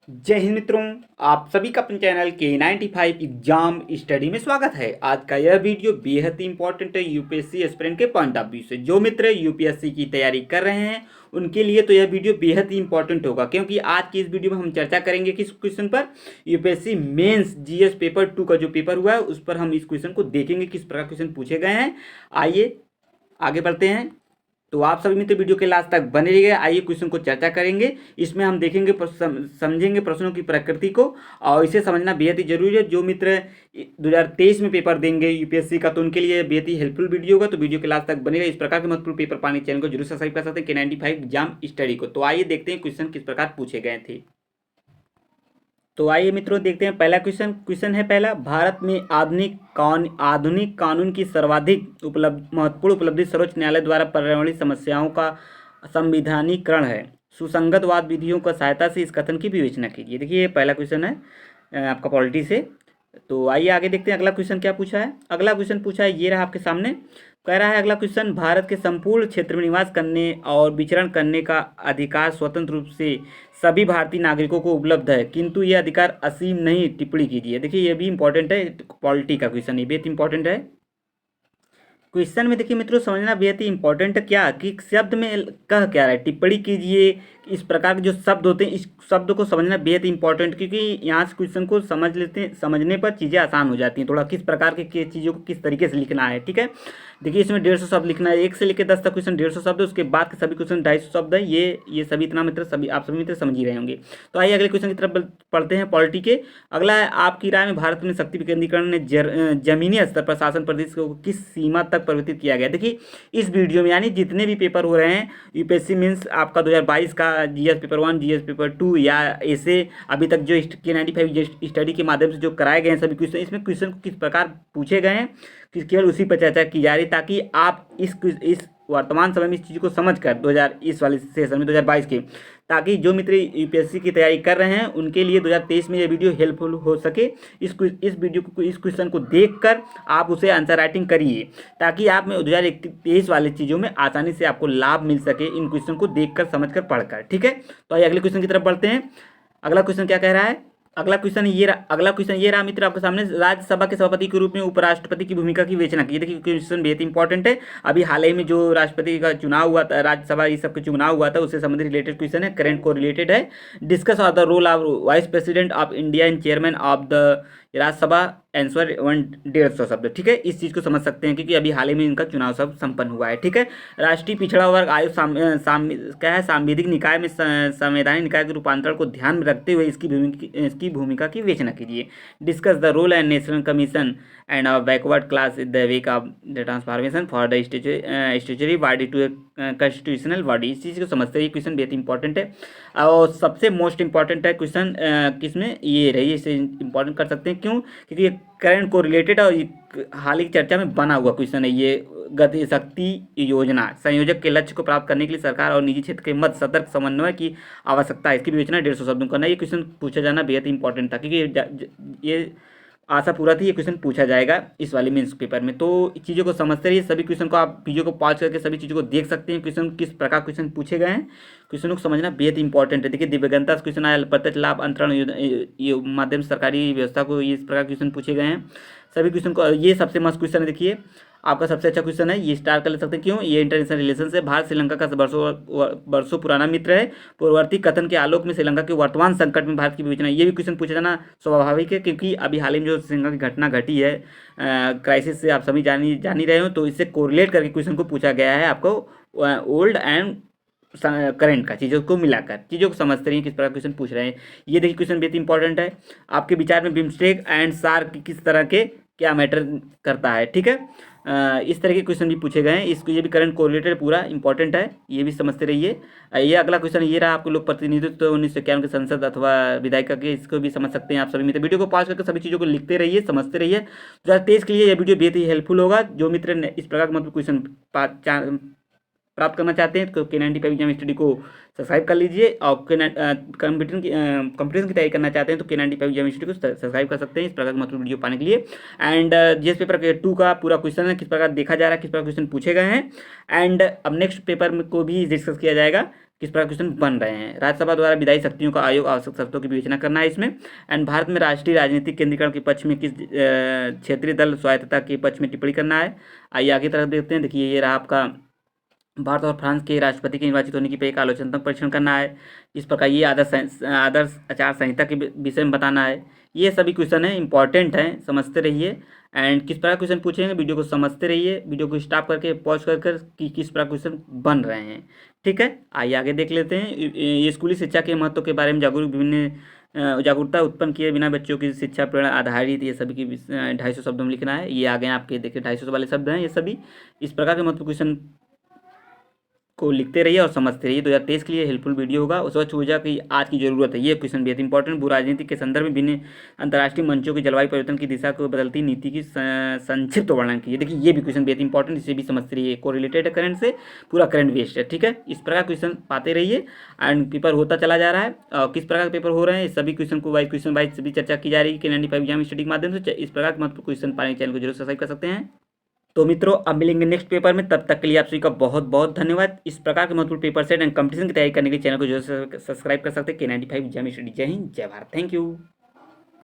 जय हिंद मित्रों। आप सभी का अपने चैनल K95 एग्जाम स्टडी में स्वागत है। आज का यह वीडियो बेहद ही इंपॉर्टेंट है यूपीएससी एस्पिरेंट के पॉइंट ऑफ व्यू से। जो मित्र यूपीएससी की तैयारी कर रहे हैं उनके लिए तो यह वीडियो बेहद ही इंपॉर्टेंट होगा, क्योंकि आज की इस वीडियो में हम चर्चा करेंगे किस क्वेश्चन पर। यूपीएससी मेंस जीएस पेपर 2 का जो पेपर हुआ है उस पर हम इस क्वेश्चन को देखेंगे, किस प्रकार क्वेश्चन पूछे गए हैं। आइए आगे बढ़ते हैं। तो आप सभी मित्र वीडियो के लास्ट तक बने रहिए। आइए क्वेश्चन को चर्चा करेंगे। इसमें हम देखेंगे समझेंगे प्रश्नों की प्रकृति को, और इसे समझना बेहद ही जरूरी है। जो मित्र 2023 में पेपर देंगे यूपीएससी का, तो उनके लिए बेहद ही हेल्पफुल वीडियो होगा। तो वीडियो के लास्ट तक बनेगा। इस प्रकार के महत्वपूर्ण पेपर पाने चैनल को जरूर सब्सक्राइब कर सकते हैं K95 एग्जाम स्टडी को। तो आइए देखते हैं क्वेश्चन किस प्रकार पूछे गए थे। तो आइए मित्रों देखते हैं पहला क्वेश्चन। क्वेश्चन है पहला, भारत में आधुनिक कानून की सर्वाधिक महत्वपूर्ण उपलब्धि सर्वोच्च न्यायालय द्वारा पर्यावरणीय समस्याओं का संविधानीकरण है। सुसंगत वाद विधियों का सहायता से इस कथन की विवेचना कीजिए। देखिए ये पहला क्वेश्चन है आपका पॉलिटी से। तो आइए आगे देखते हैं अगला क्वेश्चन क्या पूछा है। अगला क्वेश्चन पूछा है, ये रहा आपके सामने। कह रहा है अगला क्वेश्चन, भारत के संपूर्ण क्षेत्र में निवास करने और विचरण करने का अधिकार स्वतंत्र रूप से सभी भारतीय नागरिकों को उपलब्ध है, किंतु यह अधिकार असीम नहीं। टिप्पणी कीजिए। देखिए ये भी इंपॉर्टेंट है, पॉलिटी का क्वेश्चन, ये भी इंपॉर्टेंट है। क्वेश्चन में देखिए मित्रों समझना बेहद ही इंपॉर्टेंट है क्या कि शब्द में कह क्या रहा है। टिप्पणी कीजिए। इस प्रकार के जो शब्द होते हैं इस शब्द को समझना बेहद इंपॉर्टेंट, क्योंकि यहाँ से क्वेश्चन को समझ लेते हैं, समझने पर चीज़ें आसान हो जाती हैं। थोड़ा किस प्रकार के चीज़ों को किस तरीके से लिखना है, ठीक है। देखिए इसमें 150 शब्द लिखना है। 1 से लेकर 10 तक क्वेश्चन 150 शब्द है। उसके बाद के सभी क्वेश्चन 250 शब्द है। ये सभी इतना मित्र सभी आप सभी मित्र समझ ही रहे होंगे। तो आइए अगले क्वेश्चन की तरफ पढ़ते हैं पॉलिटी के। अगला है, आपकी राय में भारत में शक्ति विकेंद्रीकरण ने जमीनी स्तर पर शासन प्रदेश को किस सीमा तक परिवर्तित किया गया। देखिए इस वीडियो में यानी जितने भी पेपर हो रहे हैं यूपीएससी मीन्स आपका 2022 का जीएस पेपर 1 जीएस पेपर 2 या ऐसे अभी तक जो K95 स्टडी के माध्यम से जो कराए गए हैं सभी क्वेश्चन, इसमें क्वेश्चन को किस प्रकार पूछे गए हैं कि केवल उसी पर चर्चा की जा रही, ताकि आप इस वर्तमान समय में इस चीज़ को समझ कर 2020 वाले सेशन में 2022 के, ताकि जो मित्र यूपीएससी की तैयारी कर रहे हैं उनके लिए 2023 में ये वीडियो हेल्पफुल हो सके। इस क्वेश्चन को देखकर आप उसे आंसर राइटिंग करिए, ताकि आप में 2023 वाले चीज़ों में आसानी से आपको लाभ मिल सके इन क्वेश्चन को देखकर समझकर पढ़कर, ठीक है। तो आइए अगले क्वेश्चन की तरफ बढ़ते हैं। अगला क्वेश्चन क्या कह रहा है। अगला क्वेश्चन ये रहा मित्र आपके सामने, राज्यसभा के सभापति के रूप में उपराष्ट्रपति की भूमिका की विवेचना कीजिए। देखिए क्वेश्चन बेहद इंपॉर्टेंट है। अभी हाल ही में जो राष्ट्रपति का चुनाव हुआ था, राज्यसभा ये सब का चुनाव हुआ था, उससे संबंधित रिलेटेड क्वेश्चन है, करंट को रिलेटेड है। Discuss of the role of vice president of India and chairman of the Rajya Sabha, answer 150 शब्द, ठीक है। इस चीज़ को समझ सकते हैं क्योंकि अभी हाल ही में इनका चुनाव सब संपन्न हुआ है, ठीक है। राष्ट्रीय पिछड़ा वर्ग आयोग क्या है, सांविधिक निकाय में संवैधानिक निकाय के रूपांतरण को ध्यान में रखते हुए इसकी भूमिका की विवेचना कीजिए। Discuss the role and national commission and backward class the week of the transformation for the statutory body to constitutional body. इस चीज़ को समझते हैं, क्वेश्चन बेहद इंपॉर्टेंट है और सबसे मोस्ट इंपॉर्टेंट है क्वेश्चन। किसमें ये रही, इसे इंपॉर्टेंट कर सकते हैं, क्यों, क्योंकि ये करंट को रिलेटेड और हाल ही की चर्चा में बना हुआ क्वेश्चन है। ये गति शक्ति योजना संयोजक के लक्ष्य को प्राप्त करने के लिए सरकार और निजी क्षेत्र के मध्य सतर्क समन्वय की आवश्यकता है, इसकी विवेचना 150 शब्दों करना। ये क्वेश्चन पूछा जाना बेहद इंपॉर्टेंट था, क्योंकि ये आशा पूरा थी ये क्वेश्चन पूछा जाएगा इस वाले मेंस पेपर में। तो चीज़ों को समझते रहिए। सभी क्वेश्चन को आप वीडियो को पॉज करके सभी चीज़ों को देख सकते हैं, क्वेश्चन किस प्रकार क्वेश्चन पूछे गए हैं। क्वेश्चनों को समझना बेहद इंपॉर्टेंट है। देखिए दिव्यांगता क्वेश्चन आया, प्रत्यक्ष लाभ अंतरण माध्यम से सरकारी व्यवस्था को, ये इस प्रकार क्वेश्चन पूछे गए हैं सभी क्वेश्चन को। ये सबसे मस्त क्वेश्चन है। देखिए आपका सबसे अच्छा क्वेश्चन है, ये स्टार कर ले सकते हैं, क्यों, ये इंटरनेशनल रिलेशन से भारत श्रीलंका का वर्षों पुराना मित्र है। पूर्ववर्ती कथन के आलोक में श्रीलंका के वर्तमान संकट में भारत की विवेचना, ये भी क्वेश्चन पूछा जाना स्वाभाविक है, क्योंकि अभी हाल ही में जो श्रीलंका की घटना घटी है क्राइसिस से, आप सभी जान ही रहे हो, तो इससे कोरिलेट करके क्वेश्चन को पूछा गया है आपको ओल्ड एंड करंट का, चीज़ों को मिलाकर चीज़ों को समझते रहिए किस प्रकार क्वेश्चन पूछ रहे हैं। ये देखिए क्वेश्चन बेहद इंपॉर्टेंट है। आपके विचार में बिम्स्टेक एंड सार्क किस तरह के क्या मैटर करता है, ठीक है। इस तरह के क्वेश्चन भी पूछे गए हैं। इसको ये भी करंट कोरिलेटेड पूरा इंपॉर्टेंट है, ये भी समझते रहिए। ये अगला क्वेश्चन ये रहा, आपको लोक प्रतिनिधित्व तो 1991 के संसद अथवा विधायिका के, इसको भी समझ सकते हैं आप सभी मित्र। वीडियो को पॉज करके सभी चीज़ों को लिखते रहिए, समझते रहिए। 2023 के लिए यह वीडियो बेहद ही हेल्पफुल होगा। जो मित्र ने इस प्रकार का मतलब क्वेश्चन प्राप्त करना चाहते हैं तो K95 एग्जाम स्टडी को सब्सक्राइब कर लीजिए, और कंप्यूटर की तैयारी करना चाहते हैं तो K95 एग्जाम स्टडी को सब्सक्राइब कर सकते हैं इस प्रकार का मतलब वीडियो पाने के लिए। एंड जीएस पेपर के 2 का पूरा क्वेश्चन है, किस प्रकार देखा जा रहा है, किस प्रकार क्वेश्चन पूछे गए हैं। एंड अब नेक्स्ट पेपर में को भी डिस्कस किया जाएगा किस प्रकार क्वेश्चन बन रहे हैं। राज्यसभा द्वारा विधायी शक्तियों का आयोग आवश्यक शर्तों की विवेचना करना है इसमें। एंड भारत में राष्ट्रीय राजनीतिक केंद्रीकरण के पक्ष में किस क्षेत्रीय दल स्वायत्तता के पक्ष में टिप्पणी करना है। आइए आगे तरफ देखते हैं। देखिए ये रहा आपका भारत और फ्रांस के राष्ट्रपति के निर्वाचित होने की पे एक आलोचनात्मक परीक्षण करना है। इस प्रकार ये आदर्श आचार संहिता के विषय में बताना है। ये सभी क्वेश्चन है, इंपॉर्टेंट हैं, समझते रहिए। एंड किस प्रकार क्वेश्चन पूछेंगे, वीडियो को समझते रहिए, वीडियो को स्टॉप करके पॉज कर कि किस प्रकार क्वेश्चन बन रहे हैं। ठीक है, आइए आगे देख लेते हैं। ये स्कूली शिक्षा के महत्व के बारे में जागरूकता उत्पन्न किए बिना बच्चों की शिक्षा प्रेरणा आधारित, ये सभी की 250 शब्दों में लिखना है। ये आगे आपके देखिए 250 वाले शब्द हैं ये सभी। इस प्रकार के महत्व क्वेश्चन को लिखते रहिए और समझते रहिए। 2023 के लिए हेल्पफुल वीडियो होगा। स्वच्छ ऊर्जा की आज की जरूरत है, ये क्वेश्चन बेहद इंपॉर्टेंट। भू राजनीति के संदर्भ में विभिन्न अंतर्राष्ट्रीय मंचों की जलवायु परिवर्तन की दिशा को बदलती नीति की संक्षिप्त वर्णन कीजिए। देखिए ये भी क्वेश्चन बेहद इंपॉर्टेंट, इसे भी समझते रहिए। को रिलेटेड है करंट से, पूरा करंट बेस्ड है। ठीक है, इस प्रकार क्वेश्चन पाते रहिए एंड पेपर होता चला जा रहा है। और किस प्रकार के पेपर हो रहे हैं सभी क्वेश्चन को क्वेश्चन वाइज सभी चर्चा की जा रही है K95 एग्जाम स्टडी के माध्यम से। इस प्रकार के महत्वपूर्ण क्वेश्चन पाने के चैनल को जरूर सब्सक्राइब कर सकते हैं। तो मित्रों अब मिलेंगे नेक्स्ट पेपर में, तब तक के लिए आप सभी का बहुत बहुत धन्यवाद। इस प्रकार के महत्वपूर्ण पेपर सेट एंड कंपटीशन की तैयारी करने के लिए चैनल को जो सब्सक्राइब कर सकते हैं K95 एग्जाम स्टडी। जय हिंद, जय भारत, थैंक यू।